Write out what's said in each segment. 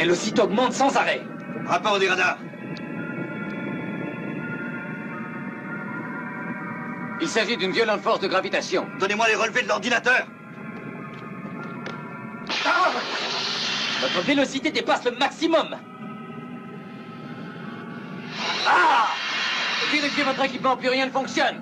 vélocité augmente sans arrêt. Rapport des radars. Il s'agit d'une violente force de gravitation. Donnez-moi les relevés de l'ordinateur. Ah! Votre vélocité dépasse le maximum. Ah! Vérifiez votre équipement, plus rien ne fonctionne.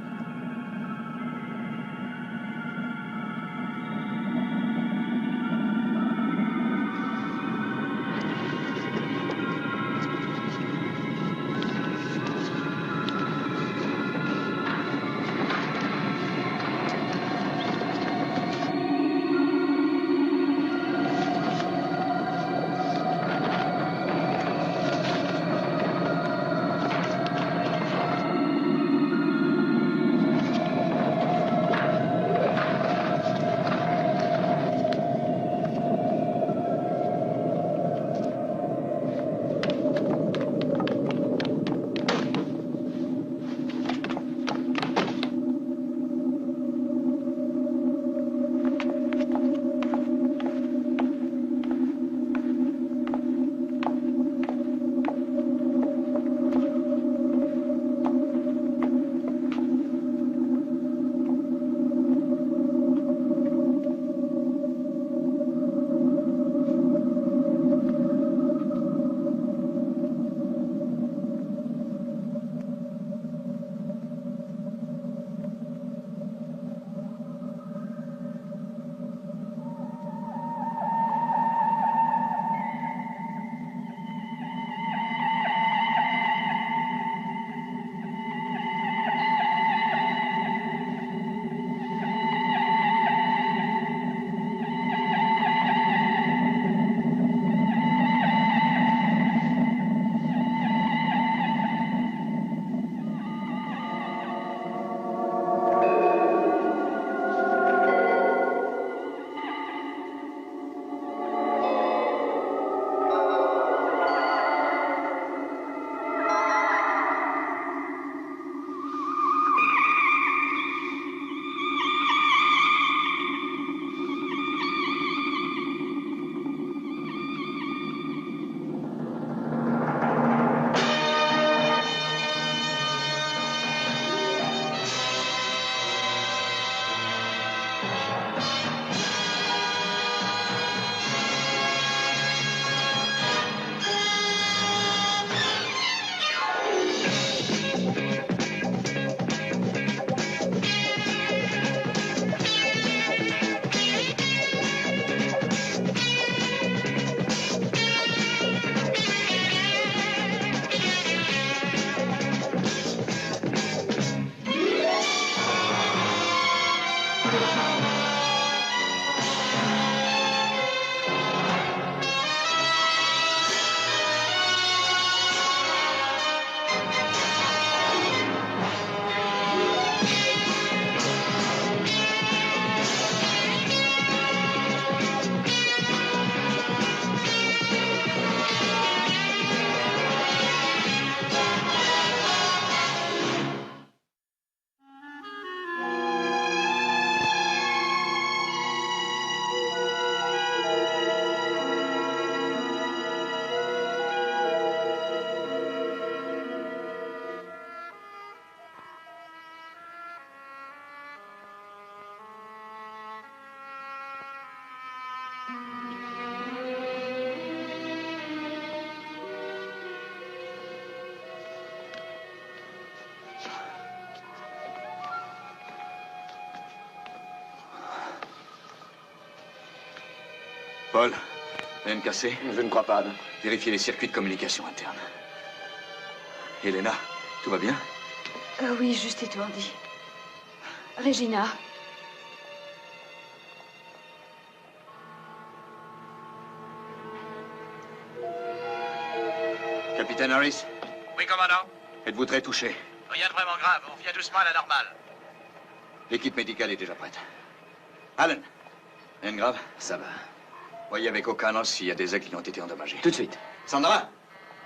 Paul, rien de cassé? Je ne crois pas, non. Vérifiez les circuits de communication interne. Elena, tout va bien? Oui, juste étourdi. Regina. Capitaine Harris, Oui, commandant. êtes-vous très touché? Rien de vraiment grave. On revient doucement à la normale. L'équipe médicale est déjà prête. Alan, rien de grave? Ça va. Voyez avec O'Connell s'il y a des ailes qui ont été endommagées. Tout de suite. Sandra,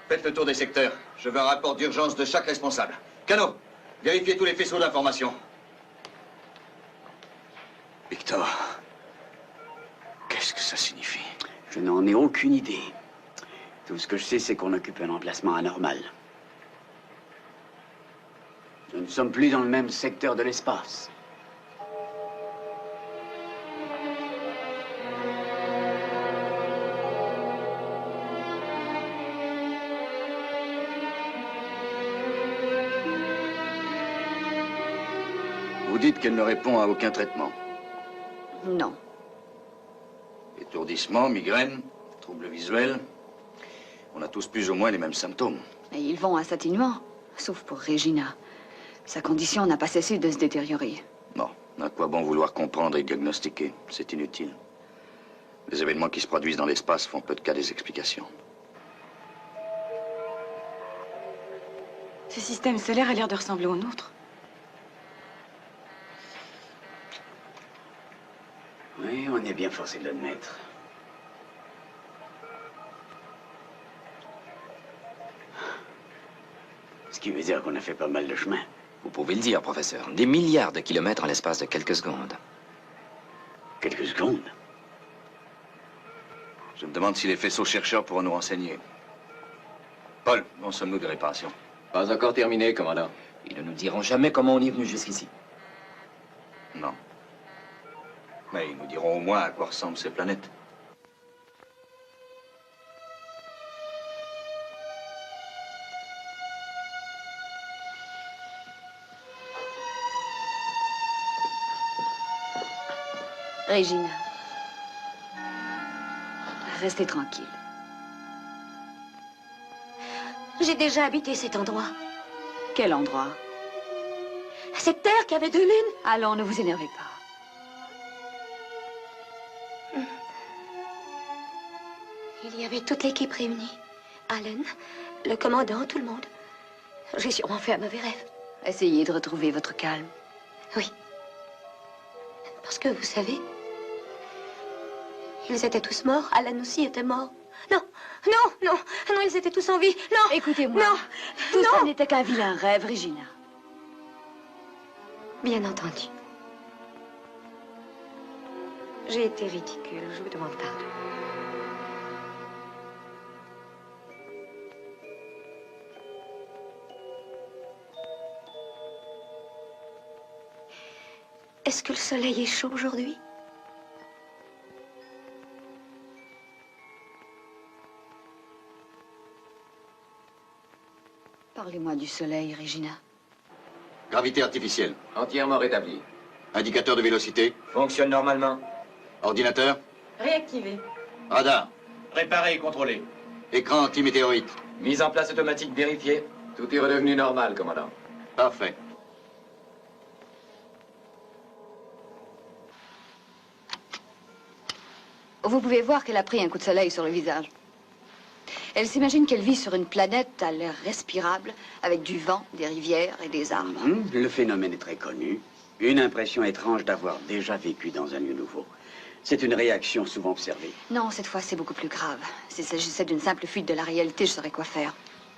faites le tour des secteurs. Je veux un rapport d'urgence de chaque responsable. Cano, vérifiez tous les faisceaux d'information. Victor, qu'est-ce que ça signifie? Je n'en ai aucune idée. Tout ce que je sais, c'est qu'on occupe un emplacement anormal. Nous ne sommes plus dans le même secteur de l'espace. Vous dites qu'elle ne répond à aucun traitement. Non. Étourdissement, migraine, troubles visuels. On a tous plus ou moins les mêmes symptômes. Et ils vont à s'atténuant, sauf pour Regina. Sa condition n'a pas cessé de se détériorer. Non, à quoi bon vouloir comprendre et diagnostiquer? C'est inutile. Les événements qui se produisent dans l'espace font peu de cas des explications. Ce système solaire a l'air de ressembler au nôtre. Oui, on est bien forcé de l'admettre. Ce qui veut dire qu'on a fait pas mal de chemin. Vous pouvez le dire, professeur. Des milliards de kilomètres en l'espace de quelques secondes. Quelques secondes. Je me demande si les faisceaux chercheurs pourront nous renseigner. Paul, en sommes-nous des réparations? Pas encore terminé, commandant. Ils ne nous diront jamais comment on est venu jusqu'ici. Non. Mais ils nous diront au moins à quoi ressemblent ces planètes. Regina. Restez tranquille. J'ai déjà habité cet endroit. Quel endroit? Cette terre qui avait 2 lunes. Allons, ne vous énervez pas. Il y avait toute l'équipe réunie. Alan, le commandant, tout le monde. J'ai sûrement fait un mauvais rêve. Essayez de retrouver votre calme. Oui. Parce que, vous savez, ils étaient tous morts. Alan aussi était mort. Non, non, non, non, ils étaient tous en vie. Non. Écoutez-moi. Non. Tout non. ça n'était qu'un vilain rêve, Regina. Bien entendu. J'ai été ridicule, je vous demande pardon. Est-ce que le soleil est chaud aujourd'hui? Parlez-moi du soleil, Regina. Gravité artificielle. Entièrement rétabli. Indicateur de vélocité. Fonctionne normalement. Ordinateur. Réactivé. Radar. Réparé et contrôlé. Écran anti-météorite. Mise en place automatique vérifiée. Tout est redevenu normal, commandant. Parfait. Vous pouvez voir qu'elle a pris un coup de soleil sur le visage. Elle s'imagine qu'elle vit sur une planète à l'air respirable, avec du vent, des rivières et des arbres. Le phénomène est très connu. Une impression étrange d'avoir déjà vécu dans un lieu nouveau. C'est une réaction souvent observée. Non, cette fois, c'est beaucoup plus grave. S'il s'agissait d'une simple fuite de la réalité, je saurais quoi faire.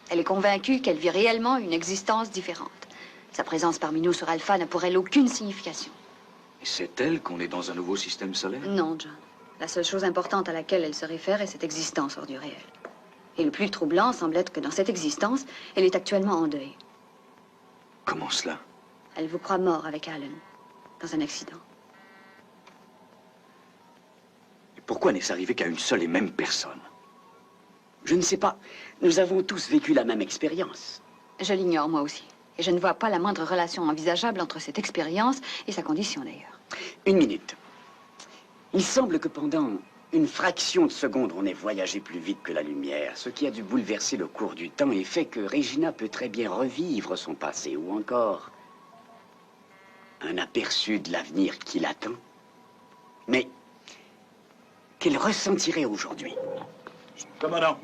Elle est convaincue qu'elle vit réellement une existence différente. Sa présence parmi nous sur Alpha n'a pour elle aucune signification. Et c'est elle qu'on est dans un nouveau système solaire? Non, John. La seule chose importante à laquelle elle se réfère est cette existence hors du réel. Et le plus troublant semble être que dans cette existence, elle est actuellement en deuil. Comment cela? Elle vous croit mort avec Alan, dans un accident. Et pourquoi n'est-ce arrivé qu'à une seule et même personne? Je ne sais pas. Nous avons tous vécu la même expérience. Je l'ignore, moi aussi. Et je ne vois pas la moindre relation envisageable entre cette expérience et sa condition, d'ailleurs. Une minute. Il semble que pendant une fraction de seconde, on ait voyagé plus vite que la lumière, ce qui a dû bouleverser le cours du temps et fait que Regina peut très bien revivre son passé, ou encore un aperçu de l'avenir qui l'attend. Mais qu'elle ressentirait aujourd'hui? Commandant.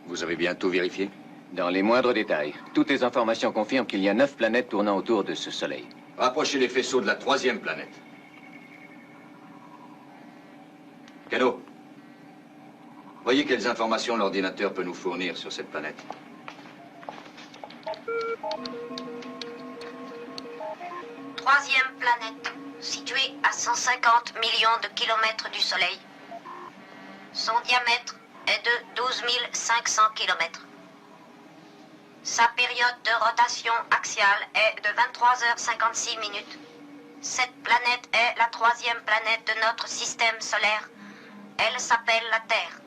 Vous avez bien tout vérifié? Dans les moindres détails, toutes les informations confirment qu'il y a 9 planètes tournant autour de ce soleil. Rapprochez les faisceaux de la 3e planète. Cano, Voyez quelles informations l'ordinateur peut nous fournir sur cette planète. Troisième planète, située à 150 millions de kilomètres du Soleil. Son diamètre est de 12 500 kilomètres. Sa période de rotation axiale est de 23h56 minutes. Cette planète est la troisième planète de notre système solaire. Elle s'appelle la Terre.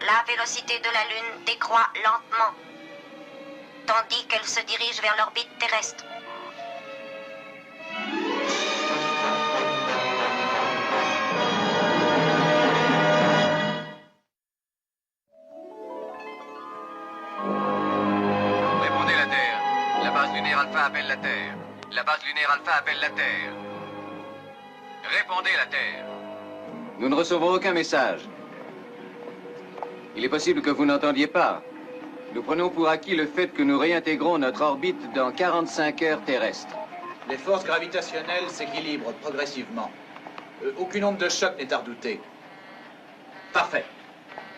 La vélocité de la Lune décroît lentement, tandis qu'elle se dirige vers l'orbite terrestre. Répondez la Terre. La base lunaire Alpha appelle la Terre. La base lunaire Alpha appelle la Terre. Répondez la Terre. Nous ne recevons aucun message. Il est possible que vous n'entendiez pas. Nous prenons pour acquis le fait que nous réintégrons notre orbite dans 45 heures terrestres. Les forces gravitationnelles s'équilibrent progressivement. Aucune onde de choc n'est à redouter. Parfait.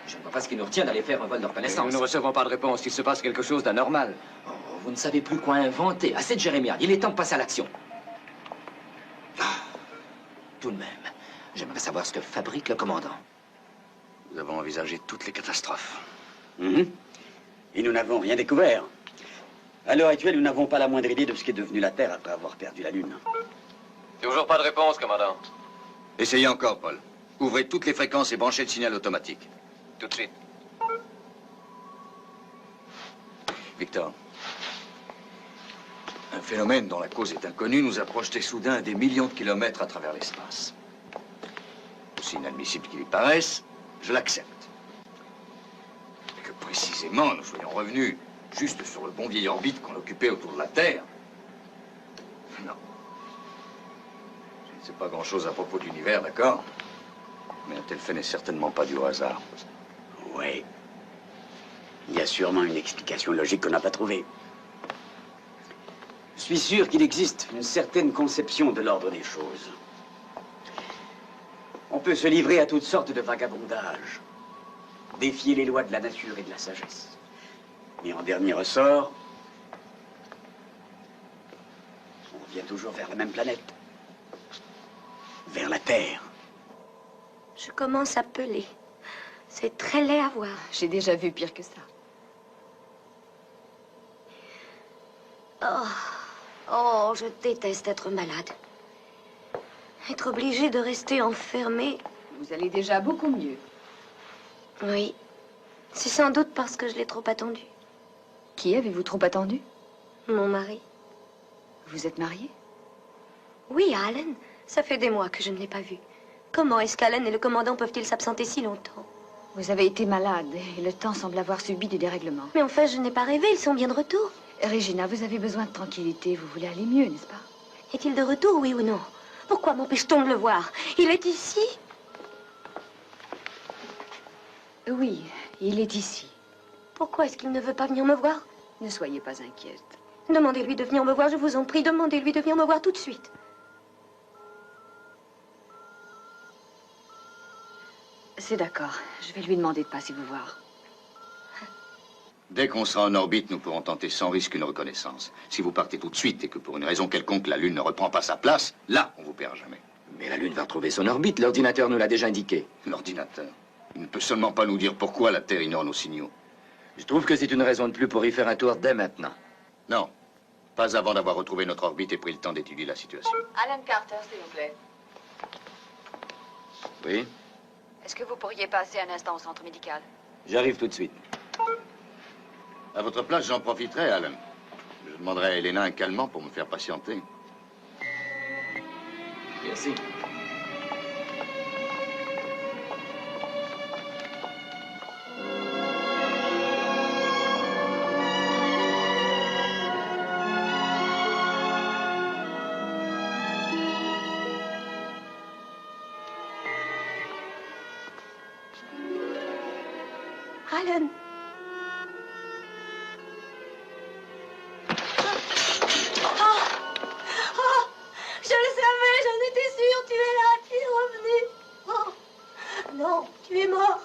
Je ne vois pas ce qui nous retient d'aller faire un vol de reconnaissance. Nous ne recevons pas de réponse. Il se passe quelque chose d'anormal. Oh, vous ne savez plus quoi inventer. Assez de jérémiade. Il est temps de passer à l'action. Tout de même, j'aimerais savoir ce que fabrique le commandant. Nous avons envisagé toutes les catastrophes. Et nous n'avons rien découvert. À l'heure actuelle, nous n'avons pas la moindre idée de ce qu'est devenu la Terre après avoir perdu la Lune. Toujours pas de réponse, commandant. Essayez encore, Paul. Ouvrez toutes les fréquences et branchez le signal automatique. Tout de suite. Victor, un phénomène dont la cause est inconnue nous a projeté soudain à des millions de kilomètres à travers l'espace. Aussi inadmissible qu'il y paraisse, je l'accepte. Mais que précisément nous soyons revenus juste sur le bon vieil orbite qu'on occupait autour de la Terre. Non. Je ne sais pas grand-chose à propos de l'univers, d'accord? Mais un tel fait n'est certainement pas dû au hasard. Oui. Il y a sûrement une explication logique qu'on n'a pas trouvée. Je suis sûr qu'il existe une certaine conception de l'ordre des choses. On peut se livrer à toutes sortes de vagabondages, défier les lois de la nature et de la sagesse. Mais en dernier ressort, on revient toujours vers la même planète. Vers la Terre. Je commence à peler. C'est très laid à voir. J'ai déjà vu pire que ça. Oh, je déteste être malade. Être obligée de rester enfermée. Vous allez déjà beaucoup mieux. Oui. C'est sans doute parce que je l'ai trop attendu. Qui avez-vous trop attendu? Mon mari. Vous êtes mariée? Oui, Allen. Ça fait des mois que je ne l'ai pas vu. Comment est-ce qu'Allen et le commandant peuvent-ils s'absenter si longtemps? Vous avez été malade et le temps semble avoir subi des dérèglements. Mais enfin, je n'ai pas rêvé. Ils sont bien de retour. Regina, vous avez besoin de tranquillité. Vous voulez aller mieux, n'est-ce pas? Est-il de retour, oui ou non? Pourquoi m'empêche-t-on de le voir? Il est ici? Oui, il est ici. Pourquoi est-ce qu'il ne veut pas venir me voir? Ne soyez pas inquiète. Demandez-lui de venir me voir, je vous en prie. Demandez-lui de venir me voir tout de suite. C'est d'accord. Je vais lui demander de passer vous voir. Dès qu'on sera en orbite, nous pourrons tenter sans risque une reconnaissance. Si vous partez tout de suite et que pour une raison quelconque, la Lune ne reprend pas sa place, là, on vous perd jamais. Mais la Lune va retrouver son orbite. L'ordinateur nous l'a déjà indiqué. L'ordinateur, il ne peut seulement pas nous dire pourquoi la Terre ignore nos signaux. Je trouve que c'est une raison de plus pour y faire un tour dès maintenant. Non, pas avant d'avoir retrouvé notre orbite et pris le temps d'étudier la situation. Alan Carter, s'il vous plaît. Oui? Est-ce que vous pourriez passer un instant au centre médical? J'arrive tout de suite. À votre place, j'en profiterai, Alan. Je demanderai à Elena un calmant pour me faire patienter. Merci. Alan. Je le savais, j'en étais sûre, tu es là, tu es revenu. Oh, non, tu es mort.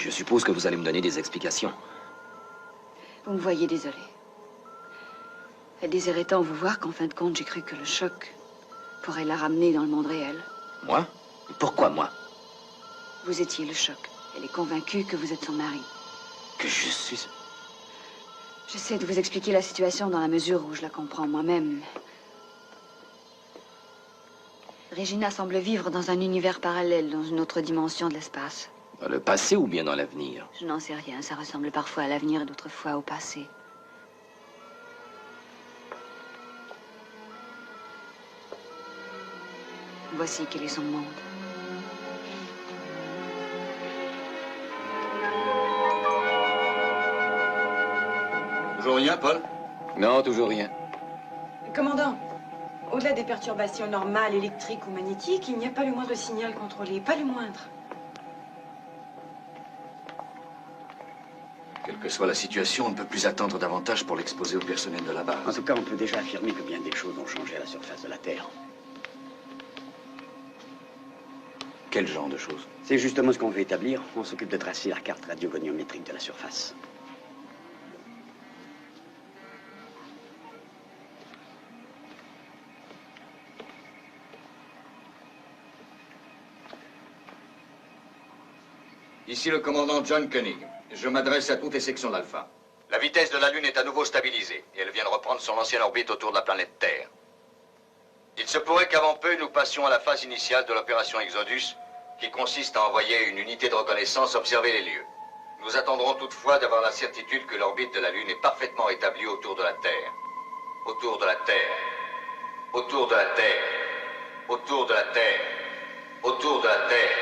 Je suppose que vous allez me donner des explications. Vous me voyez désolée. Elle désirait tant vous voir qu'en fin de compte, j'ai cru que le choc pourrait la ramener dans le monde réel. Moi? Pourquoi moi? Vous étiez le choc. Elle est convaincue que vous êtes son mari. Que je suis... J'essaie de vous expliquer la situation dans la mesure où je la comprends moi-même. Regina semble vivre dans un univers parallèle, dans une autre dimension de l'espace. Dans le passé ou bien dans l'avenir? Je n'en sais rien. Ça ressemble parfois à l'avenir et d'autres fois au passé. Voici quel est son monde. Toujours rien, Paul? Non, toujours rien. Commandant, au-delà des perturbations normales, électriques ou magnétiques, il n'y a pas le moindre signal contrôlé, pas le moindre. Quelle que soit la situation, on ne peut plus attendre davantage pour l'exposer au personnel de la En base. tout cas, on peut déjà affirmer que bien des choses ont changé à la surface de la Terre. Quel genre de choses? C'est justement ce qu'on veut établir. On s'occupe de tracer la carte radiogoniométrique de la surface. Ici le commandant John Koenig. Je m'adresse à toutes les sections d'Alpha. La vitesse de la Lune est à nouveau stabilisée et elle vient de reprendre son ancienne orbite autour de la planète Terre. Il se pourrait qu'avant peu, nous passions à la phase initiale de l'opération Exodus, qui consiste à envoyer une unité de reconnaissance observer les lieux. Nous attendrons toutefois d'avoir la certitude que l'orbite de la Lune est parfaitement établie autour de la Terre. Autour de la Terre. Autour de la Terre. Autour de la Terre. Autour de la Terre.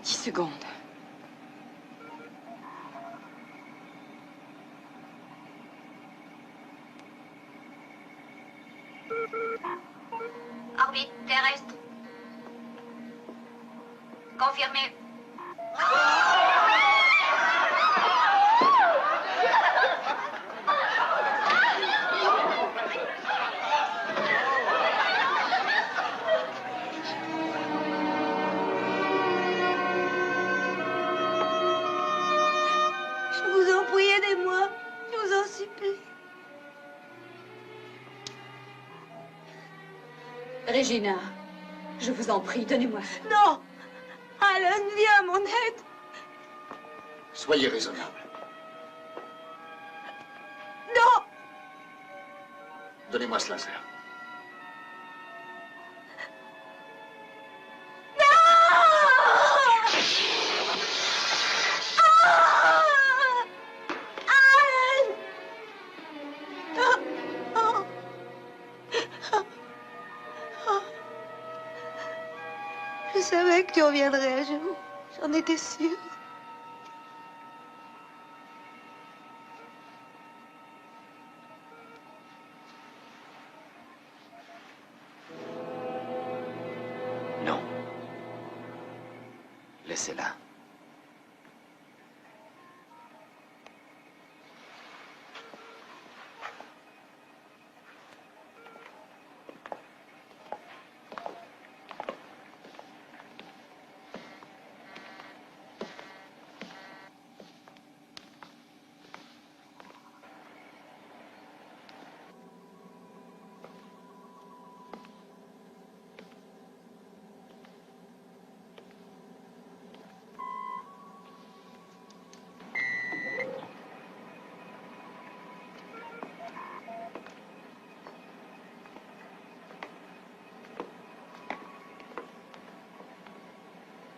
Secondes. Orbite terrestre. Confirmé. Je vous en prie, aidez-moi. Je vous en supplie. Regina, je vous en prie, donnez-moi. Non! Alan, viens à mon aide. Soyez raisonnable. Non. Donnez-moi ce laser. Je savais que tu reviendrais un jour. J'en étais sûre. Non. Laissez-la.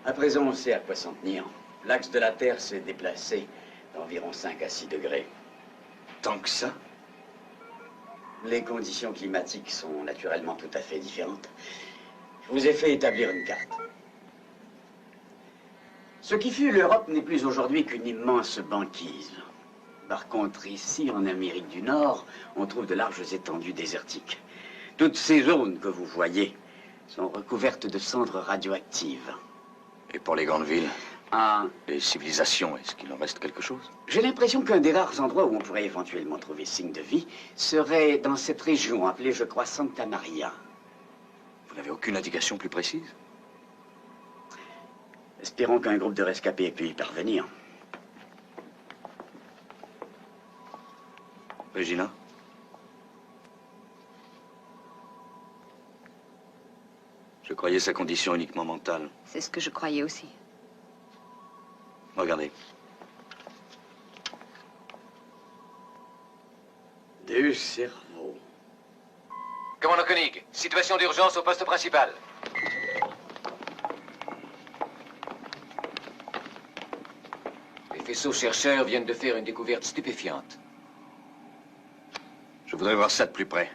À présent, on sait à quoi s'en tenir. L'axe de la Terre s'est déplacé d'environ 5 à 6 degrés. Tant que ça? Les conditions climatiques sont naturellement tout à fait différentes. Je vous ai fait établir une carte. Ce qui fut l'Europe n'est plus aujourd'hui qu'une immense banquise. Par contre, ici, en Amérique du Nord, on trouve de larges étendues désertiques. Toutes ces zones que vous voyez sont recouvertes de cendres radioactives. Et pour les grandes villes? Ah, Les civilisations, est-ce qu'il en reste quelque chose? j'ai l'impression qu'un des rares endroits où on pourrait éventuellement trouver signe de vie serait dans cette région appelée, je crois, Santa Maria. Vous n'avez aucune indication plus précise? Espérons qu'un groupe de rescapés ait pu y parvenir. Regina? Je croyais sa condition uniquement mentale. C'est ce que je croyais aussi. Regardez. Deux cerveaux. Commandant Koenig, situation d'urgence au poste principal. Les faisceaux chercheurs viennent de faire une découverte stupéfiante. Je voudrais voir ça de plus près.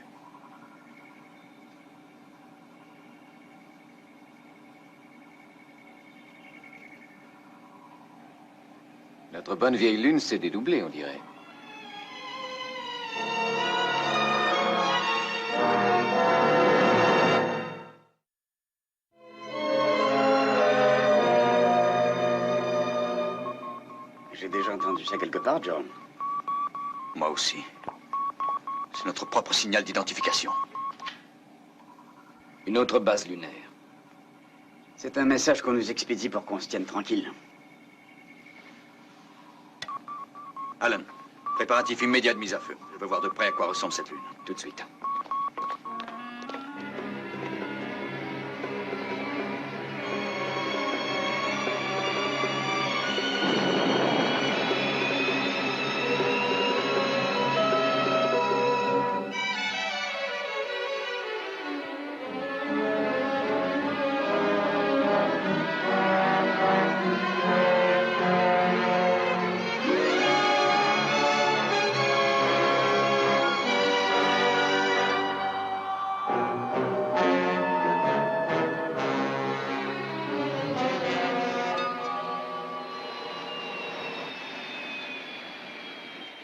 Notre bonne vieille lune s'est dédoublée, on dirait. J'ai déjà entendu ça quelque part, John. Moi aussi. C'est notre propre signal d'identification. Une autre base lunaire. C'est un message qu'on nous expédie pour qu'on se tienne tranquille. Alan, préparatif immédiat de mise à feu. Je veux voir de près à quoi ressemble cette lune. Tout de suite.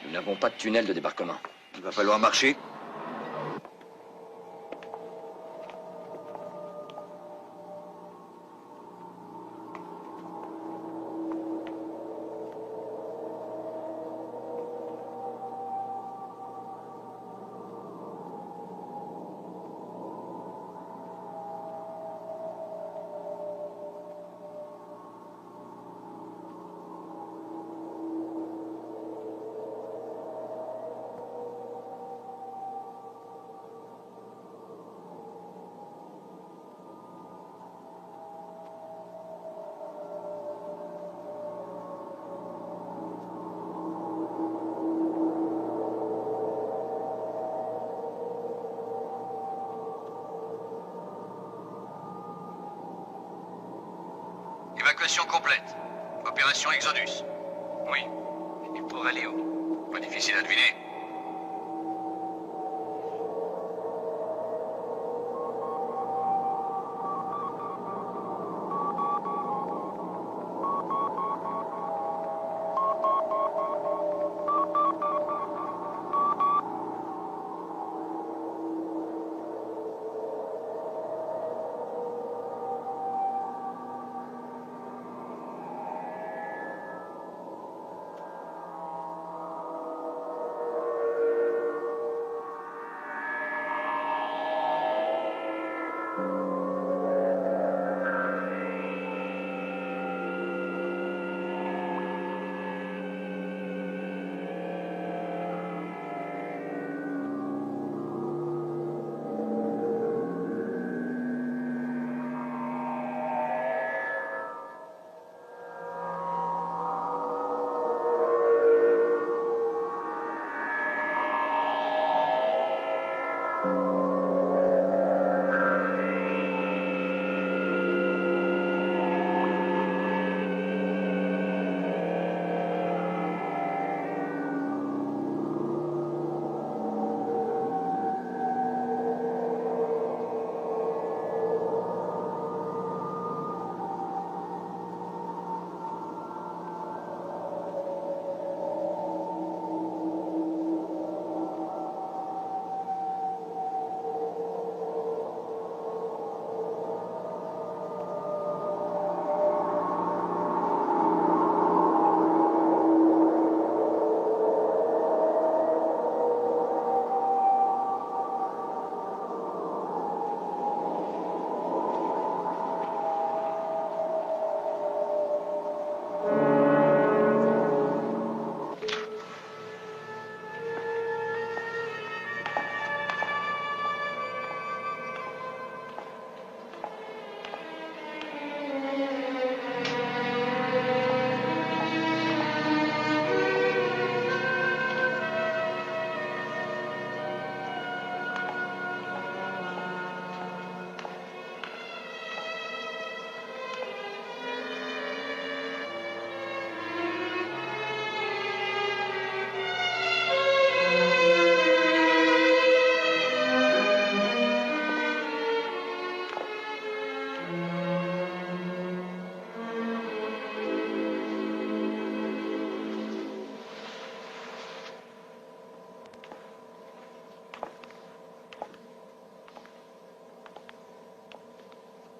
Nous n'avons pas de tunnel de débarquement. Il va falloir marcher. Évacuation complète. Opération Exodus. Oui. Et pour aller où? Pas difficile à deviner.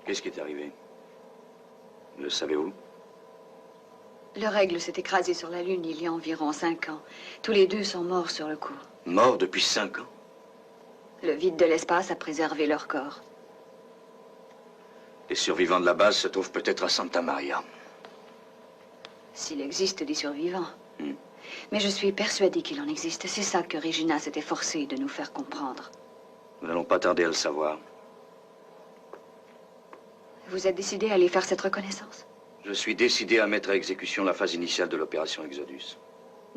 Qu'est-ce qui est arrivé? Le savez-vous? Le Règle s'est écrasé sur la Lune il y a environ 5 ans. Tous les deux sont morts sur le coup. Mort depuis 5 ans? Le vide de l'espace a préservé leur corps. Les survivants de la base se trouvent peut-être à Santa Maria. S'il existe des survivants. Mais je suis persuadée qu'il en existe. C'est ça que Regina s'était forcée de nous faire comprendre. Nous n'allons pas tarder à le savoir. Vous êtes décidé à aller faire cette reconnaissance? Je suis décidé à mettre à exécution la phase initiale de l'opération Exodus.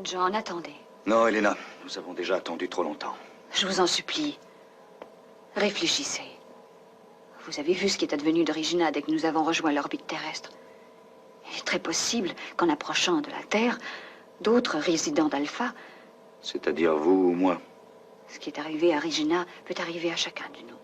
John, attendez. Non, Elena, nous avons déjà attendu trop longtemps. Je vous en supplie. Réfléchissez. Vous avez vu ce qui est advenu de Regina dès que nous avons rejoint l'orbite terrestre. Il est très possible qu'en approchant de la Terre, d'autres résidents d'Alpha... C'est-à-dire vous ou moi? Ce qui est arrivé à Regina peut arriver à chacun de nous.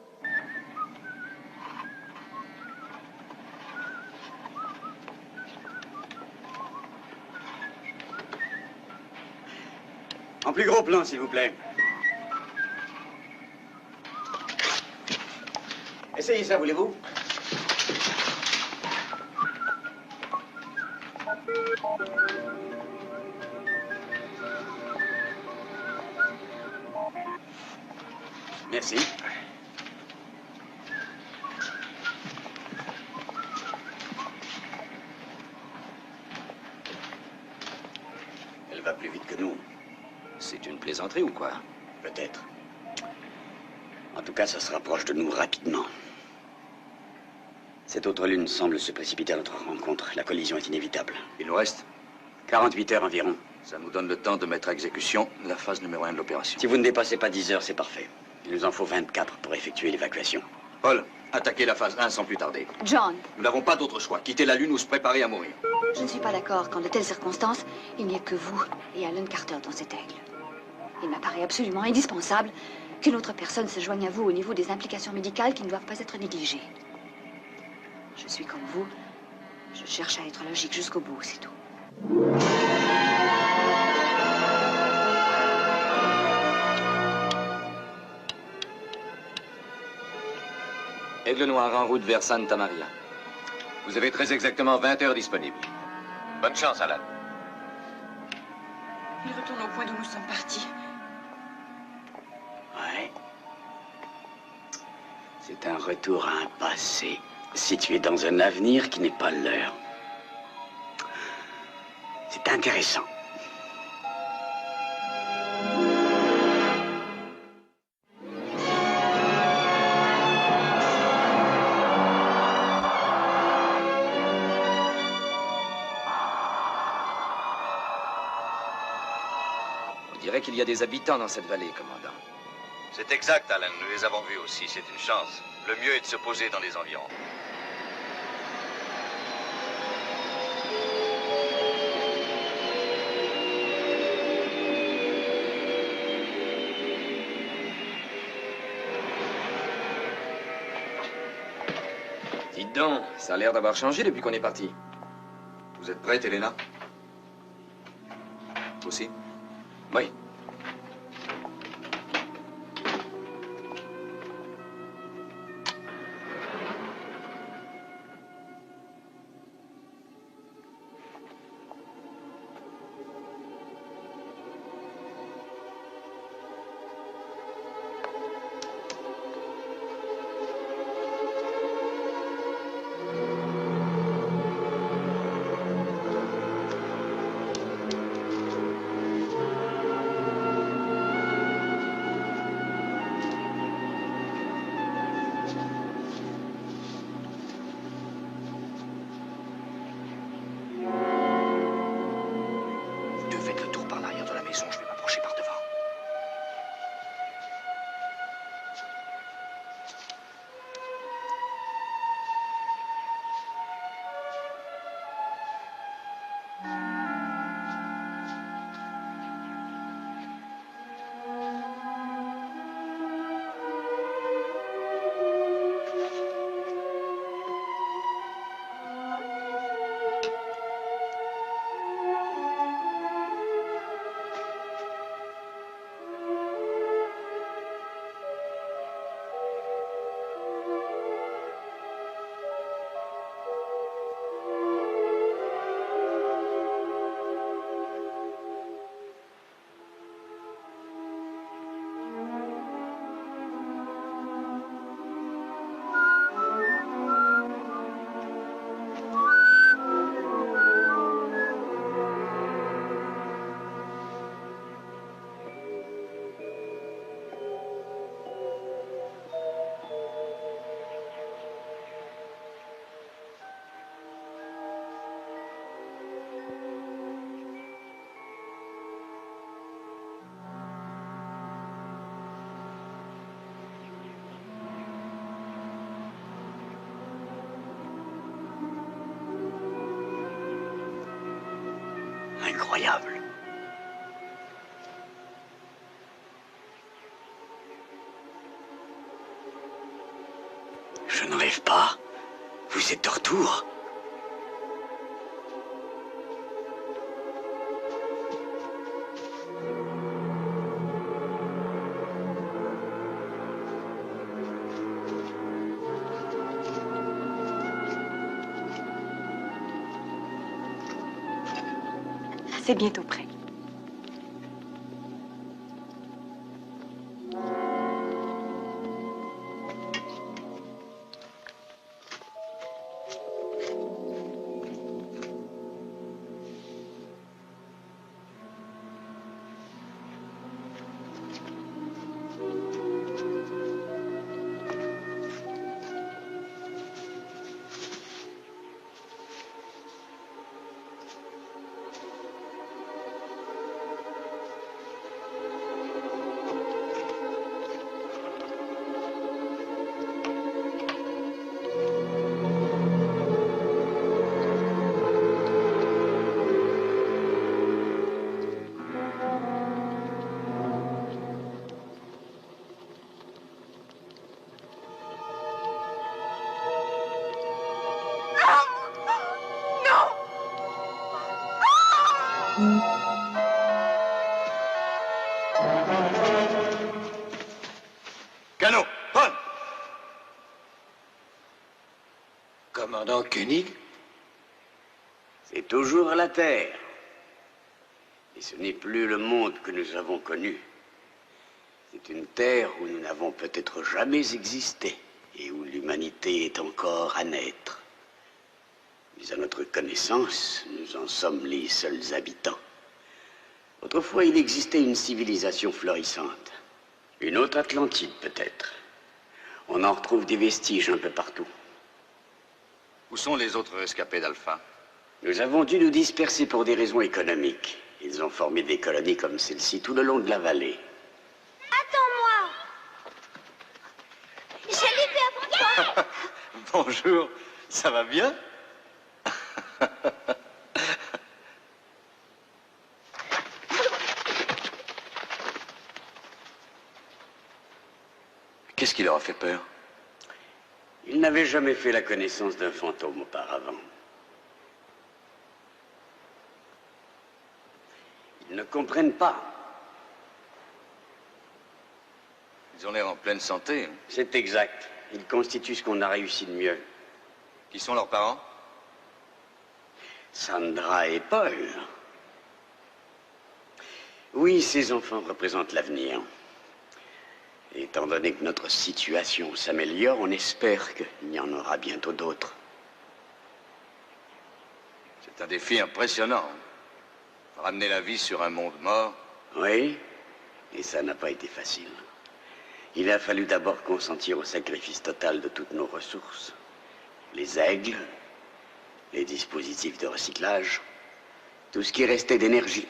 En plus gros plan, s'il vous plaît. Essayez ça, voulez-vous? Merci. Elle va plus vite que nous. C'est une plaisanterie ou quoi? Peut-être. En tout cas, ça se rapproche de nous rapidement. Cette autre lune semble se précipiter à notre rencontre. La collision est inévitable. Il nous reste 48 heures environ. Ça nous donne le temps de mettre à exécution la phase numéro 1 de l'opération. Si vous ne dépassez pas 10 heures, c'est parfait. Il nous en faut 24 pour effectuer l'évacuation. Paul, Attaquer la phase 1 sans plus tarder. John, Nous n'avons pas d'autre choix. Quitter la Lune ou se préparer à mourir. je ne suis pas d'accord qu'en de telles circonstances, il n'y ait que vous et Alan Carter dans cet aigle. Il m'apparaît absolument indispensable qu'une autre personne se joigne à vous au niveau des implications médicales qui ne doivent pas être négligées. Je suis comme vous. Je cherche à être logique jusqu'au bout, c'est tout. Aigle Noir en route vers Santa Maria. Vous avez très exactement 20 heures disponibles. Bonne chance, Alan. Il retourne au point d'où nous sommes partis. Ouais. C'est un retour à un passé, situé dans un avenir qui n'est pas le leur. C'est intéressant. On dirait qu'il y a des habitants dans cette vallée, commandant. C'est exact, Alan. Nous les avons vus aussi. C'est une chance. Le mieux est de se poser dans les environs. Dites donc, ça a l'air d'avoir changé depuis qu'on est parti. Vous êtes prête, Elena? Aussi? Oui. Faites le tour par l'arrière de la maison, je vais m'approcher par devant. Incroyable. Je ne rêve pas. Vous êtes de retour. C'est bientôt prêt. Canon, bonne. Commandant Koenig? C'est toujours la Terre. Et ce n'est plus le monde que nous avons connu. C'est une Terre où nous n'avons peut-être jamais existé et où l'humanité est encore à naître. Mais à notre connaissance, nous en sommes les seuls habitants. Autrefois, il existait une civilisation florissante. Une autre Atlantide, peut-être. On en retrouve des vestiges un peu partout. Où sont les autres rescapés d'Alpha? Nous avons dû nous disperser pour des raisons économiques. Ils ont formé des colonies comme celle-ci tout le long de la vallée. Attends-moi. Je l'ai fait avant toi. Bonjour, ça va bien? Qu'est-ce qui leur a fait peur? Ils n'avaient jamais fait la connaissance d'un fantôme auparavant. Ils ne comprennent pas. Ils ont l'air en pleine santé. C'est exact. Ils constituent ce qu'on a réussi de mieux. Qui sont leurs parents? Sandra et Paul. Oui, ces enfants représentent l'avenir. Étant donné que notre situation s'améliore, on espère qu'il y en aura bientôt d'autres. C'est un défi impressionnant. Ramener la vie sur un monde mort. Oui, et ça n'a pas été facile. Il a fallu d'abord consentir au sacrifice total de toutes nos ressources. Les aigles, les dispositifs de recyclage, tout ce qui restait d'énergie.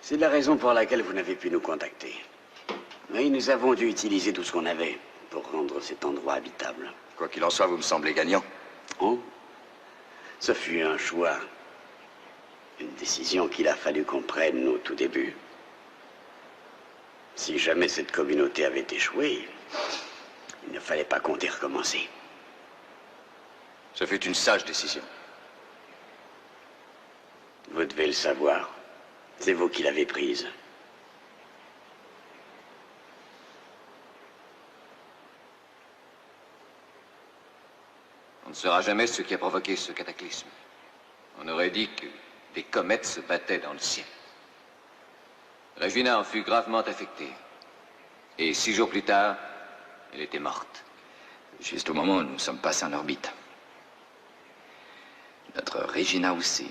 C'est la raison pour laquelle vous n'avez pu nous contacter. Oui, nous avons dû utiliser tout ce qu'on avait pour rendre cet endroit habitable. Quoi qu'il en soit, vous me semblez gagnant. Oh, ce fut un choix. Une décision qu'il a fallu qu'on prenne au tout début. Si jamais cette communauté avait échoué, il ne fallait pas compter recommencer. Ce fut une sage décision. Vous devez le savoir. C'est vous qui l'avez prise. On ne saura jamais ce qui a provoqué ce cataclysme. On aurait dit que des comètes se battaient dans le ciel. Regina en fut gravement affectée. Et 6 jours plus tard, elle était morte. Juste au moment où nous sommes passés en orbite. Notre Regina aussi.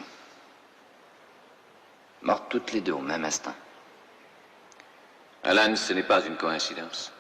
Mortes toutes les deux au même instant. Alan, ce n'est pas une coïncidence.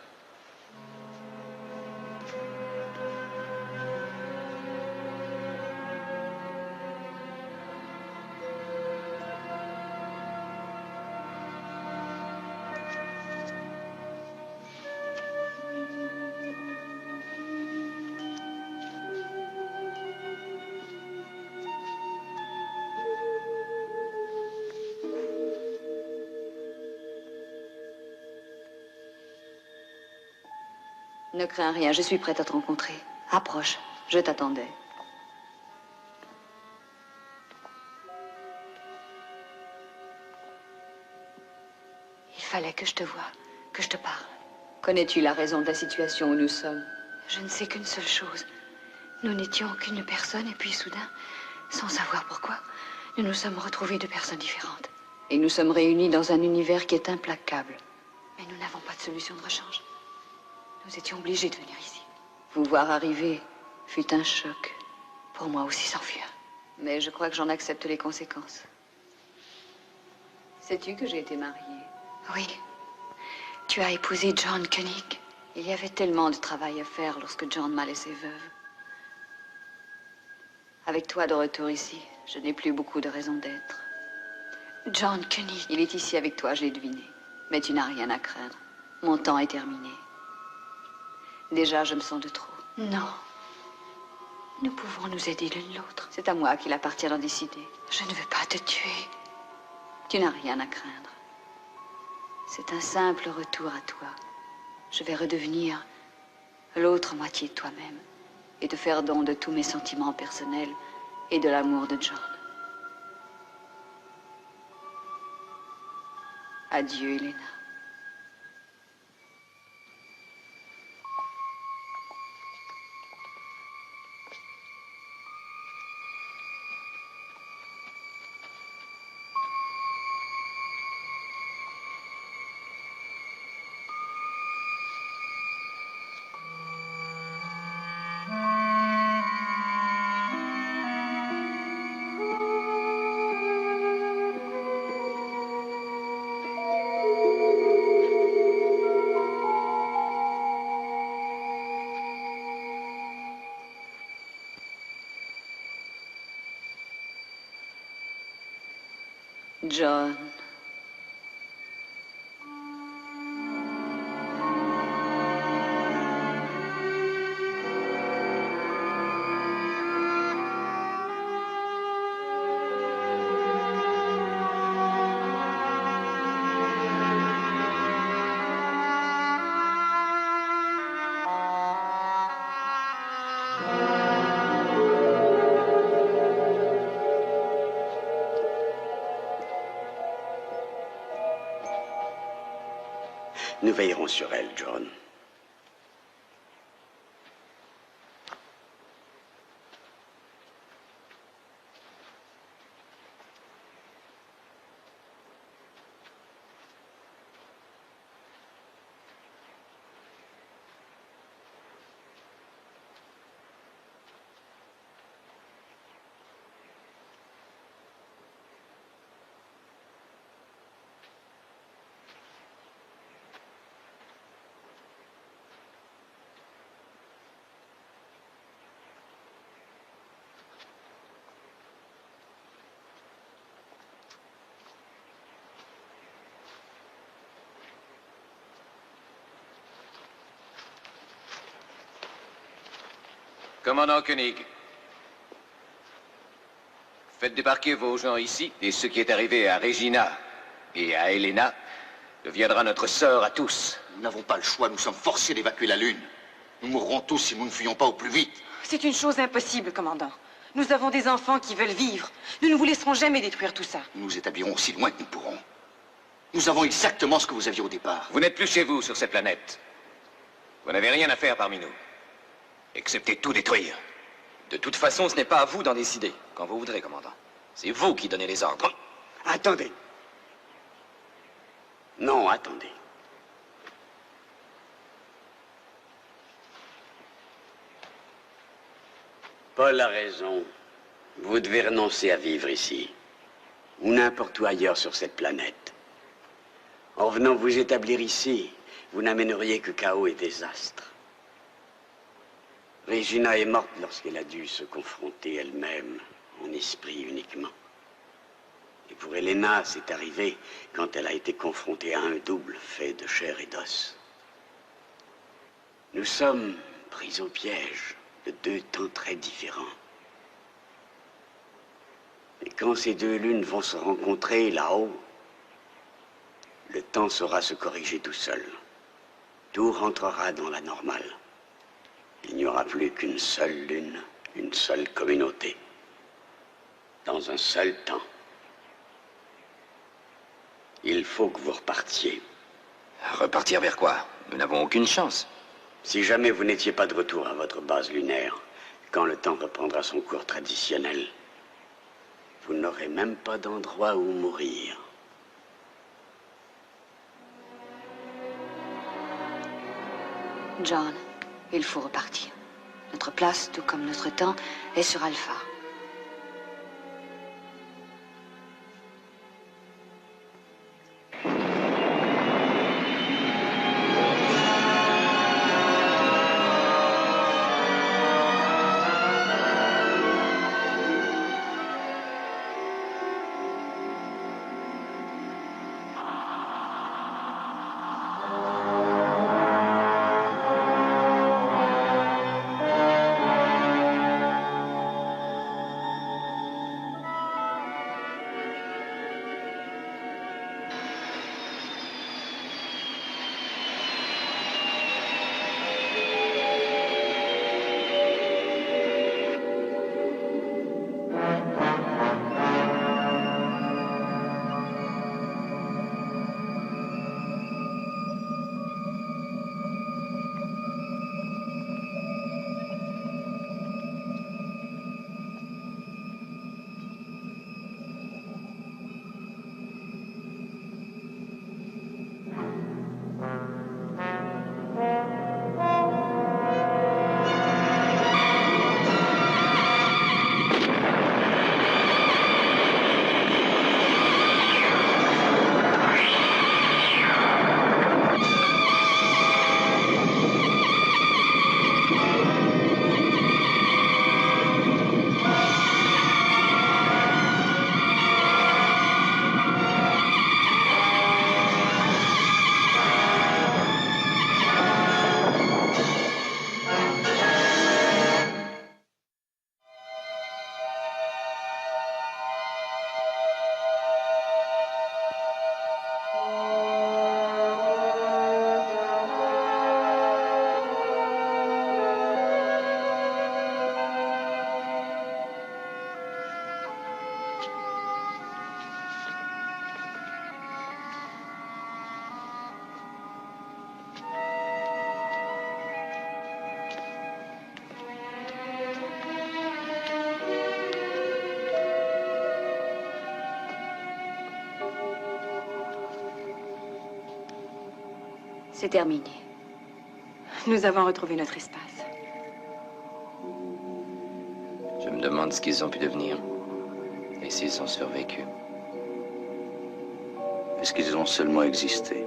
Ne crains rien, je suis prête à te rencontrer. Approche, je t'attendais. Il fallait que je te voie, que je te parle. Connais-tu la raison de la situation où nous sommes? Je ne sais qu'une seule chose. Nous n'étions qu'une personne et puis soudain, sans savoir pourquoi, nous nous sommes retrouvés 2 personnes différentes. Et nous sommes réunis dans un univers qui est implacable. Mais nous n'avons pas de solution de rechange. Nous étions obligés de venir ici. Vous voir arriver fut un choc. Pour moi aussi s'enfuir. Mais je crois que j'en accepte les conséquences. Sais-tu que j'ai été mariée? Oui. Tu as épousé John Koenig. Il y avait tellement de travail à faire lorsque John m'a laissée veuve. Avec toi de retour ici, je n'ai plus beaucoup de raisons d'être. John Koenig. Il est ici avec toi, je l'ai deviné. Mais tu n'as rien à craindre. Mon temps est terminé. Déjà, je me sens de trop. Non. Nous pouvons nous aider l'une l'autre. C'est à moi qu'il appartient d'en décider. Je ne veux pas te tuer. Tu n'as rien à craindre. C'est un simple retour à toi. Je vais redevenir l'autre moitié de toi-même et te faire don de tous mes sentiments personnels et de l'amour de John. Adieu, Elena. John. Nous veillerons sur elle, John. Commandant Koenig, faites débarquer vos gens ici, et ce qui est arrivé à Regina et à Elena deviendra notre sort à tous. Nous n'avons pas le choix, nous sommes forcés d'évacuer la Lune. Nous mourrons tous si nous ne fuyons pas au plus vite. C'est une chose impossible, commandant. Nous avons des enfants qui veulent vivre. Nous ne vous laisserons jamais détruire tout ça. Nous nous établirons aussi loin que nous pourrons. Nous avons exactement ce que vous aviez au départ. Vous n'êtes plus chez vous sur cette planète. Vous n'avez rien à faire parmi nous. Excepté tout détruire. De toute façon, ce n'est pas à vous d'en décider, quand vous voudrez, commandant. C'est vous qui donnez les ordres. Attendez. Non, attendez. Paul a raison. Vous devez renoncer à vivre ici, ou n'importe où ailleurs sur cette planète. En venant vous établir ici, vous n'amèneriez que chaos et désastre. Regina est morte lorsqu'elle a dû se confronter elle-même, en esprit uniquement. Et pour Elena, c'est arrivé quand elle a été confrontée à un double fait de chair et d'os. Nous sommes pris au piège de deux temps très différents. Et quand ces deux lunes vont se rencontrer là-haut, le temps saura se corriger tout seul. Tout rentrera dans la normale. Il n'y aura plus qu'une seule lune, une seule communauté, dans un seul temps. Il faut que vous repartiez. Repartir vers quoi? Nous n'avons aucune chance. Si jamais vous n'étiez pas de retour à votre base lunaire, quand le temps reprendra son cours traditionnel, vous n'aurez même pas d'endroit où mourir. John, il faut repartir. Notre place, tout comme notre temps, est sur Alpha. C'est terminé. Nous avons retrouvé notre espace. Je me demande ce qu'ils ont pu devenir. Et s'ils ont survécu. Est-ce qu'ils ont seulement existé?